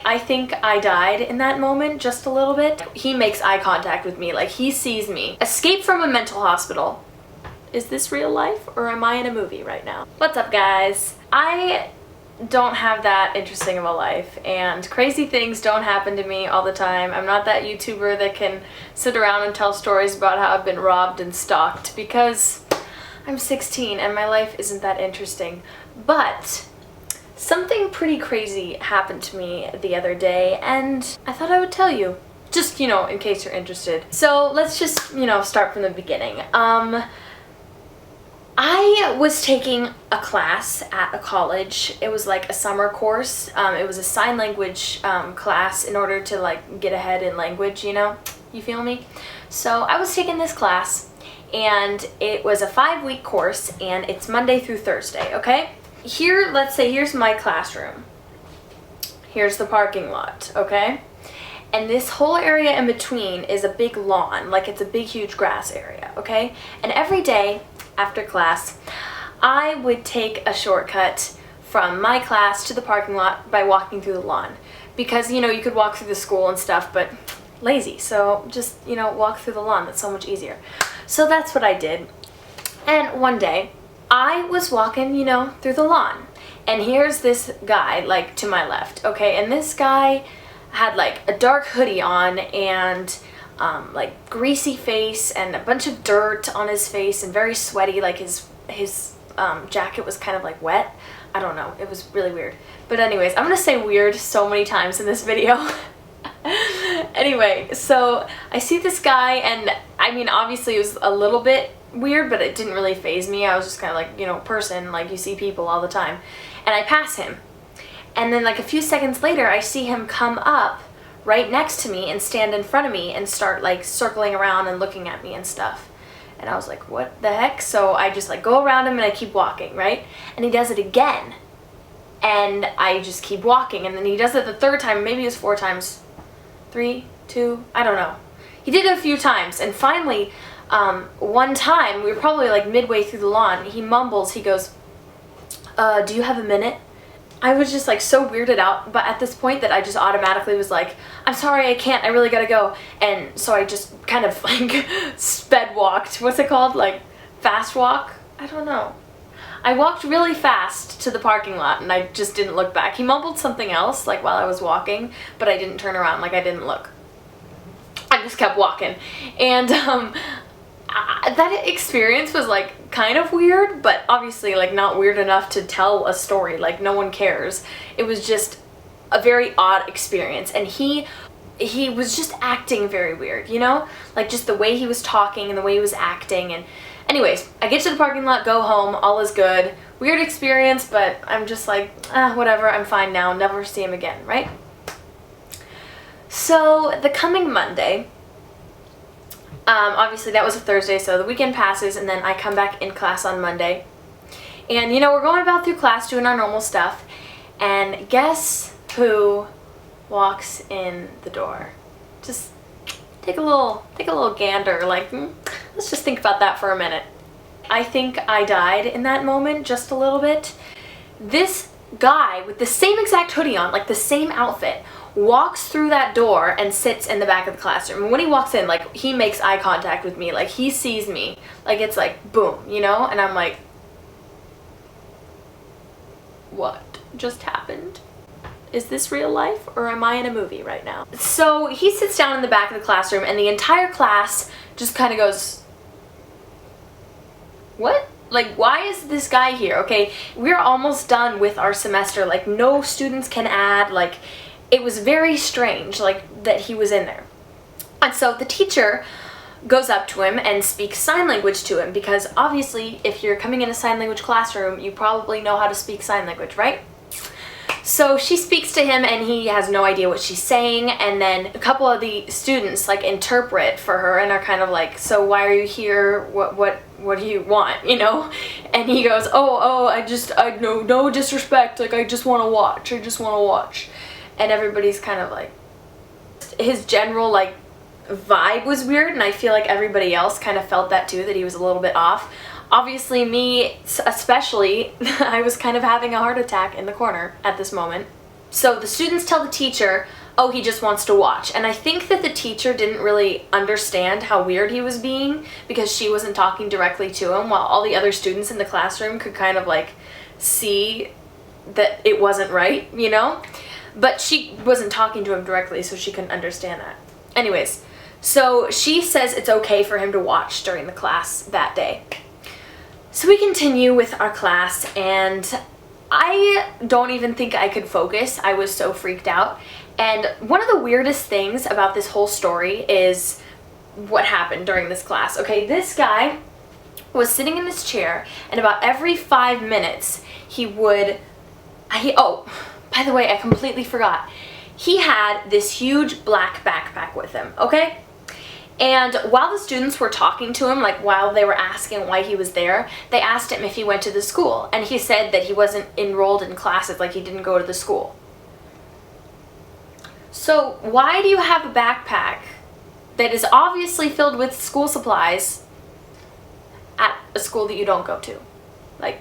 I think I died in that moment just a little bit. He makes eye contact with me, like he sees me. Escape from a mental hospital. Is this real life or am I in a movie right now? What's up, guys? I don't have that interesting of a life and crazy things don't happen to me all the time. I'm not that YouTuber that can sit around and tell stories about how I've been robbed and stalked because I'm 16 and my life isn't that interesting. But something pretty crazy happened to me the other day and I thought I would tell you, just, you know, in case you're interested. So let's just, you know, start from the beginning. I was taking a class at a college. It was like a summer course. It was a sign language class in order to like get ahead in language, you know? You feel me? So I was taking this class and it was a 5-week course and it's Monday through Thursday, okay? Here, let's say here's my classroom. Here's the parking lot, okay? And this whole area in between is a big lawn, like it's a big huge grass area, okay? And every day after class, I would take a shortcut from my class to the parking lot by walking through the lawn. Because, you know, you could walk through the school and stuff, but lazy, so just, you know, walk through the lawn. That's so much easier. So that's what I did. And one day, I was walking, you know, through the lawn. And here's this guy, like, to my left, okay? And this guy had, like, a dark hoodie on and like greasy face and a bunch of dirt on his face and very sweaty, like his jacket was kind of like wet. I don't know, it was really weird. But anyways, I'm gonna say weird so many times in this video. Anyway, so I see this guy and I mean obviously it was a little bit weird, but it didn't really faze me. I was just kind of like, you know, person, like you see people all the time. And I pass him. And then like a few seconds later I see him come up right next to me and stand in front of me and start like circling around and looking at me and stuff. And I was like, what the heck? So I just like go around him and I keep walking, right? And he does it again. And I just keep walking. And then he does it the third time, maybe it was 4 times. 3, 2, I don't know. He did it a few times. And finally, one time, we were probably like midway through the lawn, he mumbles, he goes, do you have a minute? I was just like so weirded out, but at this point that I just automatically was like, I'm sorry, I can't, I really gotta go. And so I just kind of like sped walked. What's it called? Like fast walk? I don't know. I walked really fast to the parking lot and I just didn't look back. He mumbled something else like while I was walking, but I didn't turn around, like I didn't look. I just kept walking. And that experience was like kind of weird, but obviously like not weird enough to tell a story, like no one cares. It was just a very odd experience and he was just acting very weird, you know? Like just the way he was talking and the way he was acting. And anyways, I get to the parking lot, go home, all is good. Weird experience, but I'm just like, whatever, I'm fine now, never see him again, right? So the coming Monday, obviously that was a Thursday, so the weekend passes and then I come back in class on Monday. And you know, we're going about through class doing our normal stuff. And guess who walks in the door? Just take a little gander, like, let's just think about that for a minute. I think I died in that moment just a little bit. This guy with the same exact hoodie on, like the same outfit, walks through that door and sits in the back of the classroom. And when he walks in, like, he makes eye contact with me, like he sees me, like it's like boom, you know? And I'm like, what just happened? Is this real life or am I in a movie right now? So he sits down in the back of the classroom and the entire class just kind of goes, what? Like, why is this guy here? Okay, we're almost done with our semester, like no students can add, like it was very strange, like, that he was in there. And so the teacher goes up to him and speaks sign language to him because obviously if you're coming in a sign language classroom, you probably know how to speak sign language, right? So she speaks to him and he has no idea what she's saying, and then a couple of the students like interpret for her and are kind of like, so why are you here? What do you want, you know? And he goes, I no disrespect, like I just want to watch. And everybody's kind of like, his general like vibe was weird, and I feel like everybody else kind of felt that too, that he was a little bit off. Obviously me especially, I was kind of having a heart attack in the corner at this moment. So the students tell the teacher, oh, he just wants to watch. And I think that the teacher didn't really understand how weird he was being because she wasn't talking directly to him, while all the other students in the classroom could kind of like see that it wasn't right, you know? But she wasn't talking to him directly, so she couldn't understand that. Anyways, so she says it's okay for him to watch during the class that day. So we continue with our class, and I don't even think I could focus. I was so freaked out. And one of the weirdest things about this whole story is what happened during this class. Okay, this guy was sitting in this chair, and about every 5 minutes oh, by the way, I completely forgot. He had this huge black backpack with him, okay? And while the students were talking to him, like while they were asking why he was there, they asked him if he went to the school. And he said that he wasn't enrolled in classes, like he didn't go to the school. So why do you have a backpack that is obviously filled with school supplies at a school that you don't go to? Like,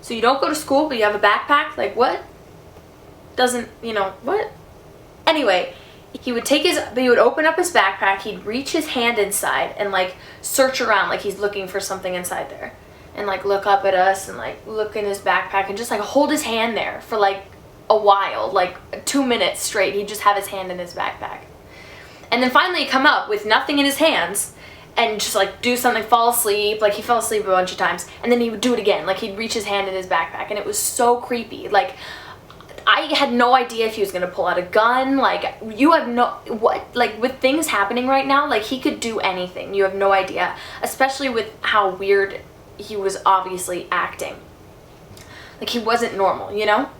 so you don't go to school, but you have a backpack? Like, what? Doesn't, you know, what? Anyway, he would open up his backpack, he'd reach his hand inside and like search around like he's looking for something inside there. And like look up at us and like look in his backpack and just like hold his hand there for like a while, like 2 minutes straight. He'd just have his hand in his backpack. And then finally he'd come up with nothing in his hands and just like do something, fall asleep. Like he fell asleep a bunch of times, and then he would do it again. Like he'd reach his hand in his backpack, and it was so creepy. Like I had no idea if he was gonna pull out a gun. Like you have like with things happening right now, like he could do anything. You have no idea, especially with how weird he was obviously acting. Like he wasn't normal, you know?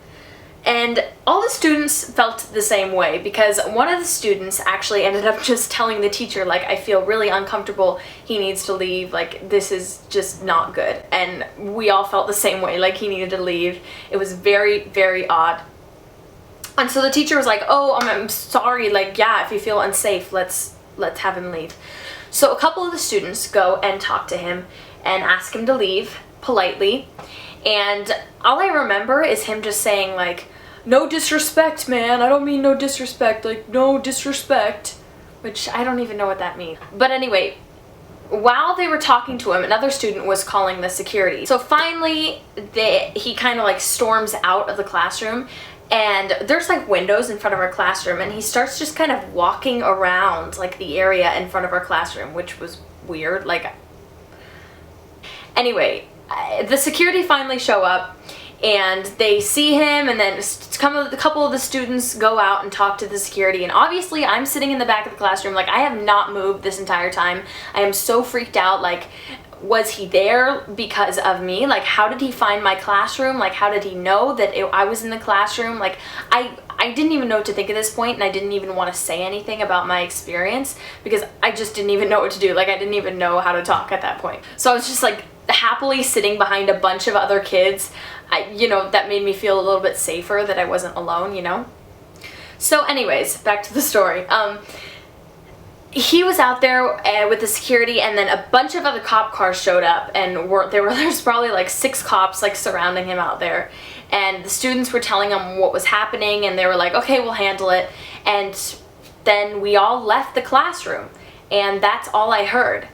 And all the students felt the same way, because one of the students actually ended up just telling the teacher, like, I feel really uncomfortable, he needs to leave, like, this is just not good. And we all felt the same way, like he needed to leave. It was very, very odd. And so the teacher was like, oh, I'm sorry, like, yeah, if you feel unsafe, let's have him leave. So a couple of the students go and talk to him and ask him to leave politely. And all I remember is him just saying, like, no disrespect, man, I don't mean no disrespect, like, no disrespect, which I don't even know what that means. But anyway, while they were talking to him, another student was calling the security. So finally, he kind of like storms out of the classroom, and there's like windows in front of our classroom, and he starts just kind of walking around like the area in front of our classroom, which was weird. Like, anyway, the security finally show up, and they see him, and then a couple of the students go out and talk to the security. And obviously I'm sitting in the back of the classroom, like I have not moved this entire time. I am so freaked out. Like, was he there because of me? Like, how did he find my classroom? Like, how did he know that I was in the classroom? Like, I didn't even know what to think at this point, and I didn't even want to say anything about my experience because I just didn't even know what to do. Like, I didn't even know how to talk at that point. So I was just like happily sitting behind a bunch of other kids. You know, that made me feel a little bit safer that I wasn't alone, you know? So anyways, back to the story. He was out there with the security, and then a bunch of other cop cars showed up, and there's probably like 6 cops like surrounding him out there. And the students were telling him what was happening, and they were like, okay, we'll handle it. And then we all left the classroom, and that's all I heard.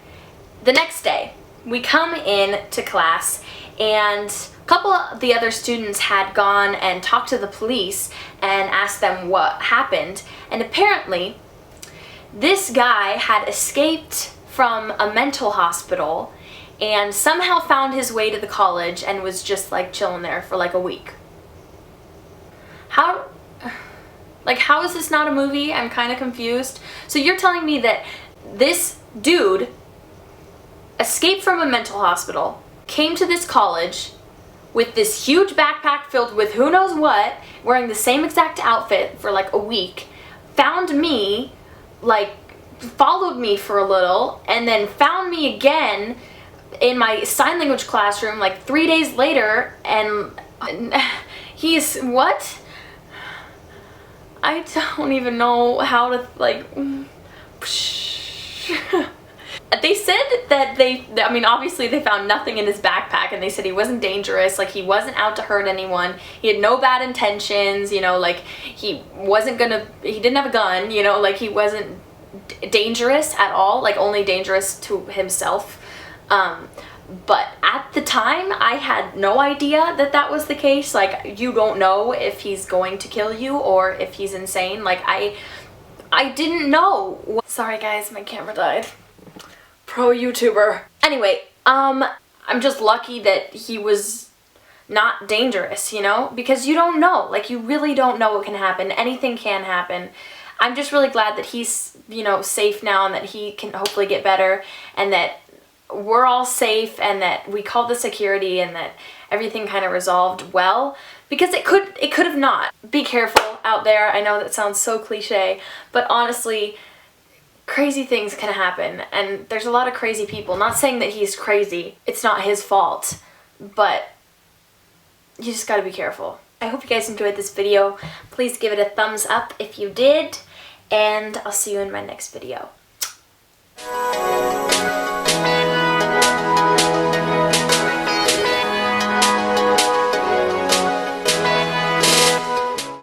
The next day, we come in to class, and a couple of the other students had gone and talked to the police and asked them what happened. And apparently, this guy had escaped from a mental hospital and somehow found his way to the college and was just like chilling there for like a week. How is this not a movie? I'm kind of confused. So you're telling me that this dude escaped from a mental hospital, came to this college with this huge backpack filled with who knows what, wearing the same exact outfit for like a week, found me, like followed me for a little, and then found me again in my sign language classroom like 3 days later, and he's what? I don't even know how to like They said that I mean, obviously they found nothing in his backpack, and they said he wasn't dangerous, like he wasn't out to hurt anyone, he had no bad intentions, you know, like he didn't have a gun, you know, like he wasn't dangerous at all, like only dangerous to himself. But at the time, I had no idea that that was the case. Like, you don't know if he's going to kill you or if he's insane. Like, I didn't know. Sorry guys, my camera died. Pro YouTuber. Anyway, I'm just lucky that he was not dangerous, you know? Because you don't know. Like, you really don't know what can happen. Anything can happen. I'm just really glad that he's, you know, safe now, and that he can hopefully get better, and that we're all safe, and that we called the security, and that everything kind of resolved well, because it could have not. Be careful out there. I know that sounds so cliche, but honestly, crazy things can happen, and there's a lot of crazy people. Not saying that he's crazy. It's not his fault, but you just gotta be careful. I hope you guys enjoyed this video. Please give it a thumbs up if you did, and I'll see you in my next video.